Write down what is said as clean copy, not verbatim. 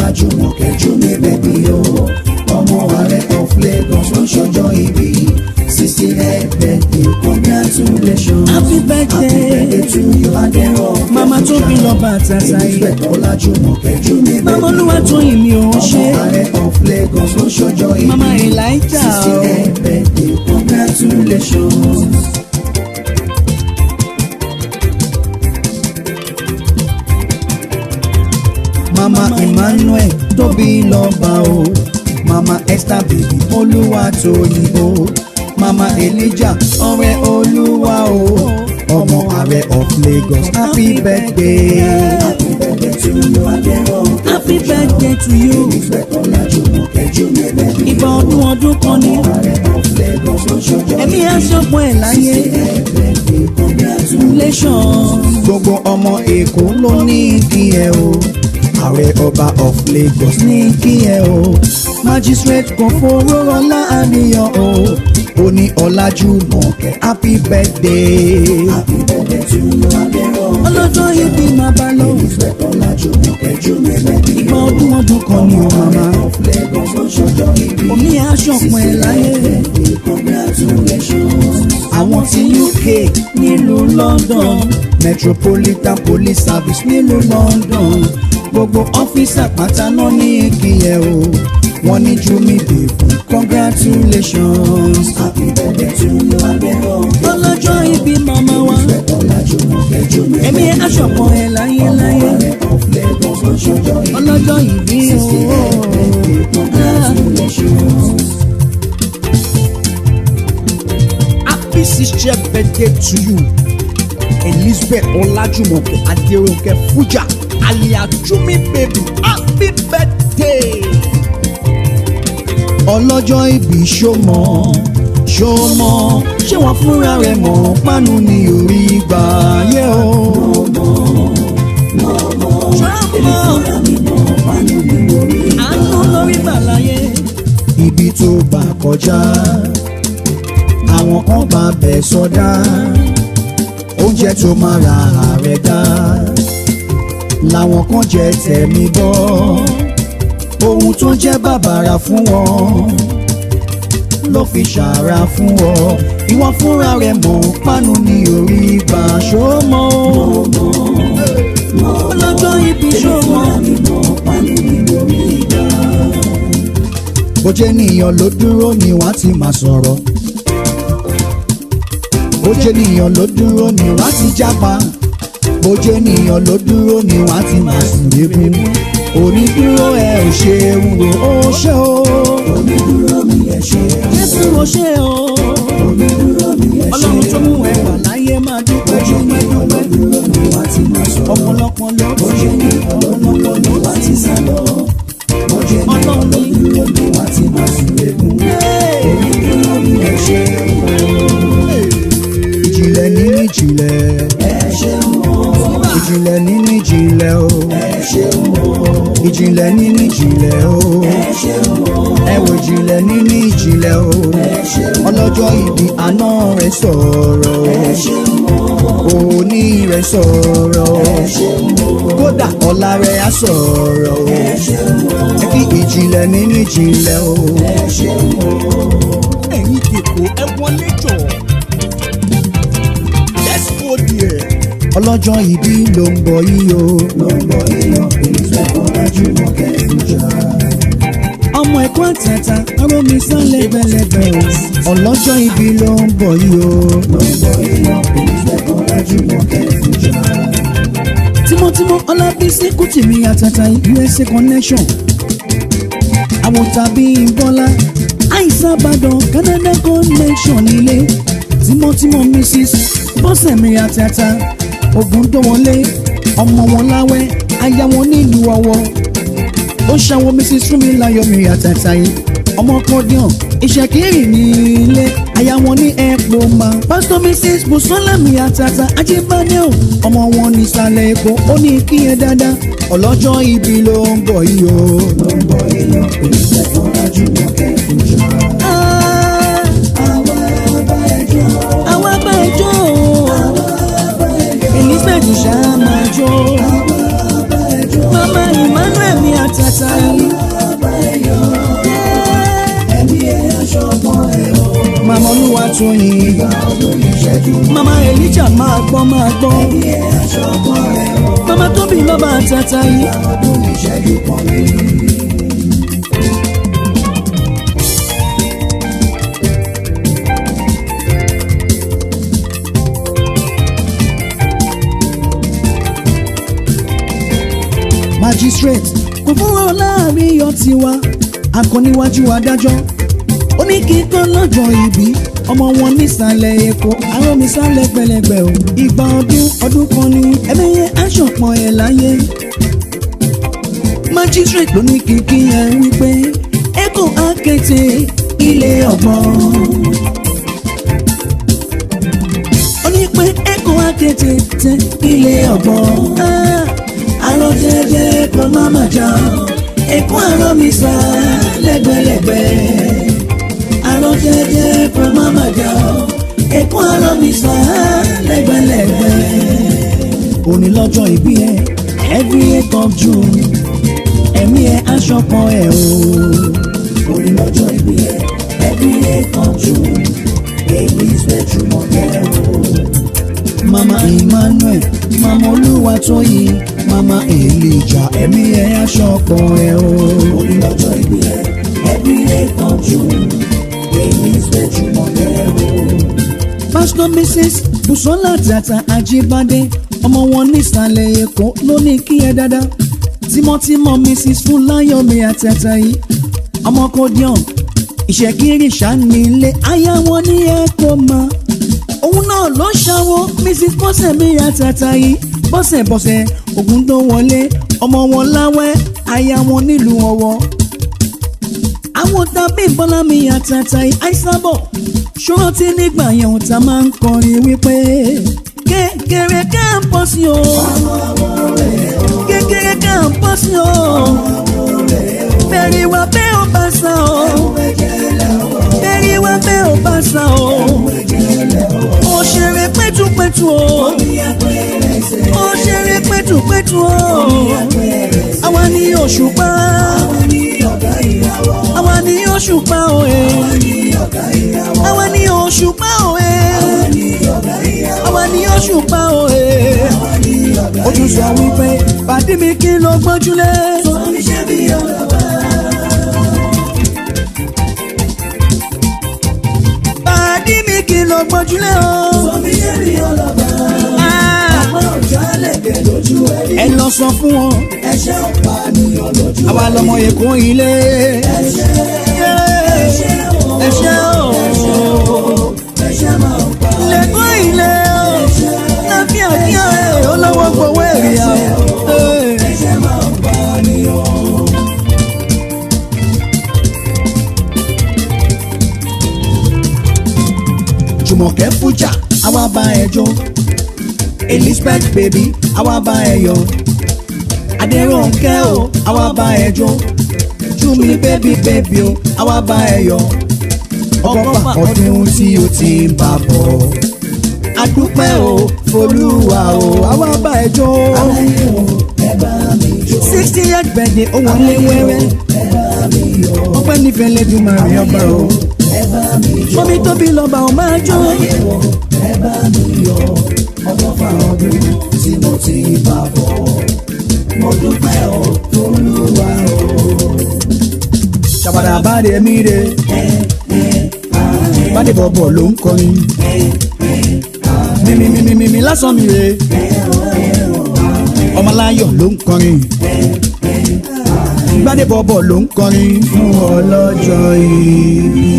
Olajumoke Jumi baby o. Ọmọ ààrẹ of Lagos ló ń ṣọjọ́ ìbí. 68th birthday, congratulations. Happy birthday to you, ADERONKE. Mama tó bí lọ bàtà sáyé. ELIZEBETH Olajumoke Jumi baby o. Mama Olúwatóyìn mi ò ṣe. Ọmọ ààrẹ of Lagos ló ń ṣọjọ́ ìbí. Mama Elijah o. 68th birthday, congratulations. Mama Emmanuel tóbi lọ́ba o. Mama Esther baby Olúwatóyìn o. Mama Elijah ọ̀rẹ́ Olúwa o. Ọmọ ààrẹ of Lagos happy birthday. Happy birthday to you ADERONKE. Happy birthday to you. ELIZEBETH Olajumoke Jumi baby. Ìbá ọdún kan ni. Ọmọ ààrẹ of Lagos ló ṣọjọ́. Ẹ̀mí aṣọ́pọ̀ ẹ̀ láyé. 68th birthday, congratulations. Congratulations. Gbogbo ọmọ Èkó ló ní kí ẹ o. Ààrẹ ọba of Lagos ní kí ẹ o. Magistrate kan Fọwọ́rọ́lá àníyàn o. Ó ní Olajumoke happy birthday. Happy birthday to you ADERONKE. Ọlọ́jọ́ ìbí máa bá lọ. ELIZEBETH Olajumoke Jumi baby. Ìgbà ọdún kan ni o mama. Of Lagos ló ṣọjọ́ ìbí. Omi aṣọ́pọ̀ ẹ̀ láyé. 68th birthday, congratulations. Àwọn ti UK nílùú London. Metropolitan Police Service nílùú London. Gbogbo ọ́fíìsà pátá náà ní kíyẹ o. Wọ́n ní Jumi baby, congratulations. Happy birthday to you ADERONKE. Ọlọ́jọ́ ìbí mama wa. ELIZEBETH Olajumoke Jumi baby. Ẹ̀mí aṣọ́pọ̀ ẹ̀ láyé láyé. Ọmọ ààrẹ of Lagos ló ṣọjọ́ ìbí. Ọlọ́jọ́ ìbí o. 68th birthday, congratulations. Happy 60th birthday to you, Elizabeth Olajumoke ADERONKE Fujah alias Jumi baby. Happy birthday. Ọlọ́jọ́ ìbí ṣọmọ Ṣé wọ́n fúnra rẹ̀ mọ̀ pánú ní orí gbà yẹ o. Àánú lórí bàláyé. Ibi tó bá kọjá àwọn kan bá bẹ̀ sọdá. Oúnjẹ tó máa ra ààrẹ dá làwọn kan jẹ tẹ̀mí bọ́. Ohun tó jẹ́ bàbàrà fún wọn ló fi ṣàrà fún ọ. Ìwọ fúnra rẹ̀ mọ̀ pánú ní orí gbà ṣọmọ. Ọlọ́jọ́ ìbí ṣọmọ. Bó jẹ́ ènìyàn ló dúró ni wọ́n ti máa sọ̀rọ̀. Bó jẹ́ ènìyàn ló dúró ni wọ́n ti jápa. Bó jẹ́ ènìyàn ló dúró ni wọ́n ti máa sùn lébi. Onídúró ẹ ò ṣe wúwo ó ṣe o. Onídúró mi ẹ ṣe o. Jésù ò ṣe o. Onídúró mi ẹ ṣe o. Ọlọ́run tó mú ẹ wà láyé máa dúpẹ́ dúpẹ́ dúpẹ́. Dúró ni wọ́n ti máa sọ̀rọ̀. Ọ̀pọ̀lọpọ̀ ló Bó jẹ́ ènìyàn ló dúró ni wọ́n ti sá lọ. Bó jẹ́ ènìyàn ló dúró ni wọ́n ti máa sùn lébi. Onídúró mi ẹ ṣe o. Ìjìnlẹ̀ nínú ìjìnlẹ̀. Ẹ ṣeun o. Ìjìnlẹ̀ nínú ìjìnlẹ̀ o. Ẹ ṣeun o. Ìjìnlẹ̀ nínú ìjìnlẹ̀ o. Ẹ ṣeun o. Ẹ wo ìjìnlẹ̀ nínú ìjìnlẹ̀ o. Ẹ ṣeun o. Ọlọ́jọ́ ìbí àná rẹ̀ sọ̀rọ̀ o. Ẹ ṣeun o. Òní rẹ̀ sọ̀rọ̀ o. Ẹ ṣeun o. Kódà ọ̀la rẹ̀ á sọ̀rọ̀ o. Ẹ ṣeun o. Ẹ kí ìjìnlẹ̀ nínú ìjìnlẹ̀ o. Ẹ ṣeun o. Ẹ̀yin dèkò ẹ wọlé jọ̀. Let's go there. Ọlọ́jọ́ ìbí ló ń bọ̀ yìí o. Ló ń bọ̀ yìí o. ELIZEBETH Olajumoke Fujah. Ọmọ ẹ̀kọ́ àtàtà ọ̀rọ̀ mi sán lẹ́bẹ̀lẹ́bẹ̀ o. Ọlọ́jọ́ ìbí ló ń bọ̀ yìí o. Ló ń bọ̀ yìí o. ELIZEBETH Olajumoke Fujah. Tímọ́tímọ́ Ọlábísí Kútìmí àtàtà USA connection. Àwọn tàbí Bọ́lá Àìsàn Ìbàdàn Canada connection nílé. Tímọ́tímọ́ Mrs. Bọ́sẹ̀mí àtàtà Ògúndówọlé ọmọ wọn láwẹ́ aya wọn nílùú Ọ̀wọ̀. Ó ṣàwọ̀ Mrs. Fúnmiláyọ̀mí àtàtà yìí ọmọ kọ́díọ̀n ìṣẹ̀kírì nílé aya wọn ní ẹ̀pọ̀ ma. Pásítọ̀ Mrs. Bùsọ́lámì àtàtà Ajíbádé o ọmọ wọn ní ìsàlẹ̀ Èkó ó ní kí ẹ dáadáa. Ọlọ́jọ́ ìbí ló ń bọ̀ yìí o. Ló ń bọ̀ yìí o. ELIZEBETH Olajumoke Fujah. Àwa bá ẹjọ́ Elizabeth ṣáà máa jó. Mama Emmanuel mi àtàtà mama Olúwatóyìn, mama Elijah máa gbọ́. Mama Tóbi lọ́ba àtàtà yìí. Magistrate kò fọwọ́ láàrin iyọ̀ tiwa akọniwájú adájọ́ ó ní kí n tó lọ́jọ́ ìbí ọmọ wọn nísàlẹ̀ Èkó àwọn nísàlẹ̀ pẹlẹgbẹ o ìgbà ọdún kan ní ẹ̀mẹ́yẹ aṣọ̀pọ̀ ẹ̀ láyé. Magistrate ló ní kìkì yẹn wípé Èkó akété ilé ọgbọ́n ó ní pé Èkó akété tẹ ilé ọgbọ́n àrò jẹ́jẹ́ kò má má jà Èkó àrò mi sá lẹ́gbẹ̀lẹ́gbẹ̀ àrò jẹ́jẹ́ kò má má jà Èkó àrò mi sá lẹ́gbẹ̀lẹ́gbẹ̀. Òní lọ́jọ́ ìbí ẹ every 8th of June ẹ̀mí ẹ aṣọ́pọ̀ ẹ o. Òní lọ́jọ́ ìbí ẹ every 8th of June Elizabeth Jumoke o. Mama Emmanuel, mama Olúwatóyìn, mama Elijah ẹ̀mí ẹ aṣọ́pọ̀ ẹ o. Òní lọ́jọ́ ìbí ẹ every 8th of June Elizabeth Jumoke o. Pastor Mrs. Busola Tata Ajibade ọmọ wọn nísàlẹ̀ Èkó ló ní kí ẹ dáadáa. Tímọ́tímọ́ Mrs. Fúláyọ̀mí àtàtà yìí ọmọ kòdíọ̀n ìṣèkiri ṣànílé aya wọn ní Èkó ma. Òun náà ló ṣàwọ́ Mrs. Bọ́sẹ̀mí àtàtà yìí bọ́sẹ̀ ògùn tó wọlé ọmọ wọn láwẹ́ aya wọn nílùú Ọ̀wọ̀. Àwọn tàbí Bọ́lámi àtàtà yìí àìsàbọ̀ ṣòro tí nígbà yẹn ò ta máa ń kọrin wípé kékeré káàmpọ́sì o kékeré káàmpọ́sì o bẹ̀rẹ̀ wá bẹ́ ò bá sá o bẹ̀rẹ̀ wá bẹ́ ò bá sá o òṣèré pẹ́tùpẹ́tù o òṣèré pẹ́tùpẹ́tù o àwa ni òṣùpá àwa ni òṣùpá o àwa ni òṣùpá o àwa ni òṣùpá o ó tún sọ wípé pàdé mi kí ló gbójúlé. Pàdé mi kí ló gbójúlé o. Ẹ lọ sọ fún wọn. Àwa lọmọ Èkó ilé. Ẹ ṣé o. Lẹ́kọ́ ilé o. Láfíà kí ọ olówó gbowó èrè o. Jùmọ̀kẹ́ Fujah àwa bá ẹ jó. Elizabeth baby àwa bá ẹ yọ̀. Adérónkẹ́ o àwa bá ẹ jó. Júmi baby o àwa bá ẹ yọ̀. Ọgọ́fà ọdún tí o ti ń bá bọ̀. Adúpẹ́ o Folúwa o àwa bá ẹ jó. 60th birthday ó wọlé wẹ́rẹ́. Ọpẹ́ nífẹ̀ẹ́ lẹ́dùnmarè ọba o. Mọ́mí Tóbi lọ́ba ò máa jó. Ọgọ́fà ọdún tí mo ti ń bá bọ̀. Mo dúpẹ́ o Folúwa o. Ṣàbàdà bá dé mi dé. Gbadebobo ló ń kọrin. Mímí lásán mi rè. Ọmọláyọ̀ ló ń kọrin. Gbadebobo ló ń kọrin fún ọlọ́jọ́ ìbí.